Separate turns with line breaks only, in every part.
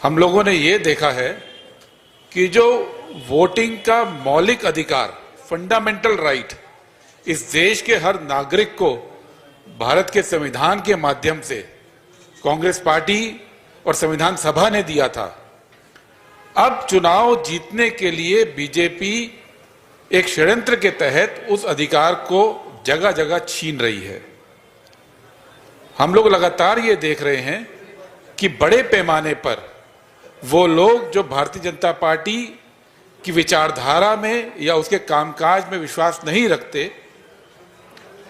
हम लोगों ने ये देखा है कि जो वोटिंग का मौलिक अधिकार, फंडामेंटल राइट, इस देश के हर नागरिक को भारत के संविधान के माध्यम से कांग्रेस पार्टी और संविधान सभा ने दिया था। अब चुनाव जीतने के लिए बीजेपी एक षड्यंत्र के तहत उस अधिकार को जगह जगह छीन रही है। हम लोग लगातार ये देख रहे हैं कि बड़े पैमाने पर वो लोग जो भारतीय जनता पार्टी की विचारधारा में या उसके कामकाज में विश्वास नहीं रखते,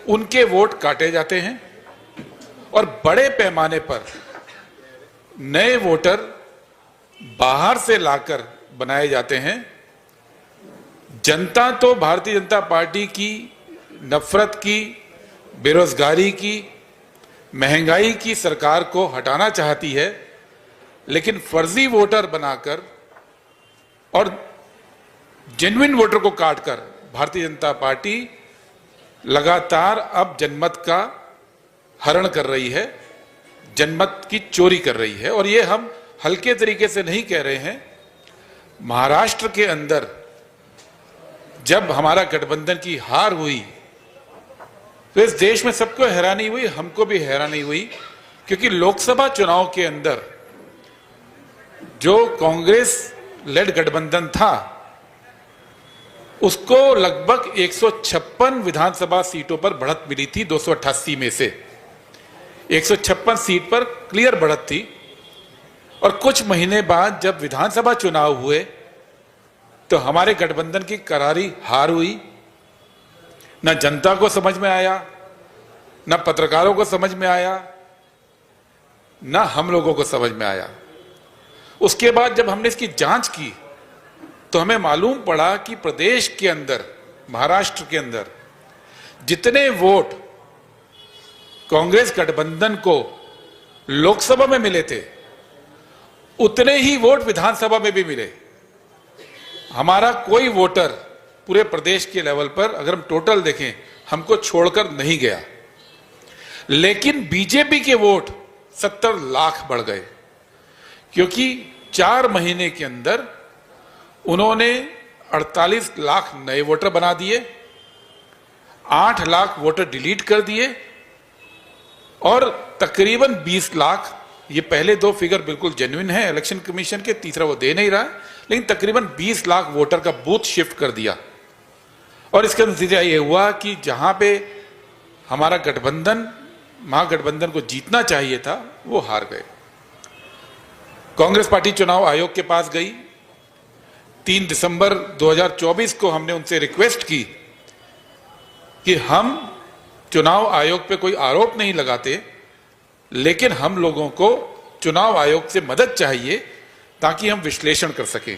उनके वोट काटे जाते हैं और बड़े पैमाने पर नए वोटर बाहर से लाकर बनाए जाते हैं। जनता तो भारतीय जनता पार्टी की नफरत की, बेरोजगारी की, महंगाई की सरकार को हटाना चाहती है, लेकिन फर्जी वोटर बनाकर और जेन्युइन वोटर को काटकर भारतीय जनता पार्टी लगातार अब जनमत का हरण कर रही है, जनमत की चोरी कर रही है। और ये हम हल्के तरीके से नहीं कह रहे हैं। महाराष्ट्र के अंदर जब हमारा गठबंधन की हार हुई तो इस देश में सबको हैरानी हुई, हमको भी हैरानी हुई, क्योंकि लोकसभा चुनाव के अंदर जो कांग्रेस लेड गठबंधन था उसको लगभग 156 विधानसभा सीटों पर बढ़त मिली थी। 288 में से 156 सीट पर क्लियर बढ़त थी। और कुछ महीने बाद जब विधानसभा चुनाव हुए तो हमारे गठबंधन की करारी हार हुई। न जनता को समझ में आया, न पत्रकारों को समझ में आया, न हम लोगों को समझ में आया। उसके बाद जब हमने इसकी जांच की तो हमें मालूम पड़ा कि प्रदेश के अंदर, महाराष्ट्र के अंदर जितने वोट कांग्रेस गठबंधन को लोकसभा में मिले थे, उतने ही वोट विधानसभा में भी मिले। हमारा कोई वोटर पूरे प्रदेश के लेवल पर अगर हम टोटल देखें, हमको छोड़कर नहीं गया। लेकिन बीजेपी के वोट 70 लाख बढ़ गए, क्योंकि 4 महीने के अंदर उन्होंने 48 लाख नए वोटर बना दिए, 8 लाख वोटर डिलीट कर दिए और तकरीबन 20 लाख, ये पहले 2 फिगर बिल्कुल जेन्युइन है इलेक्शन कमीशन के, तीसरा वो दे नहीं रहा है, लेकिन तकरीबन 20 लाख वोटर का बूथ शिफ्ट कर दिया। और इसका नतीजा ये हुआ कि जहां पे हमारा गठबंधन, महागठबंधन को जीतना चाहिए था, वो हार गए। कांग्रेस पार्टी चुनाव आयोग के पास गई। 3 दिसंबर 2024 को हमने उनसे रिक्वेस्ट की कि हम चुनाव आयोग पे कोई आरोप नहीं लगाते, लेकिन हम लोगों को चुनाव आयोग से मदद चाहिए ताकि हम विश्लेषण कर सकें।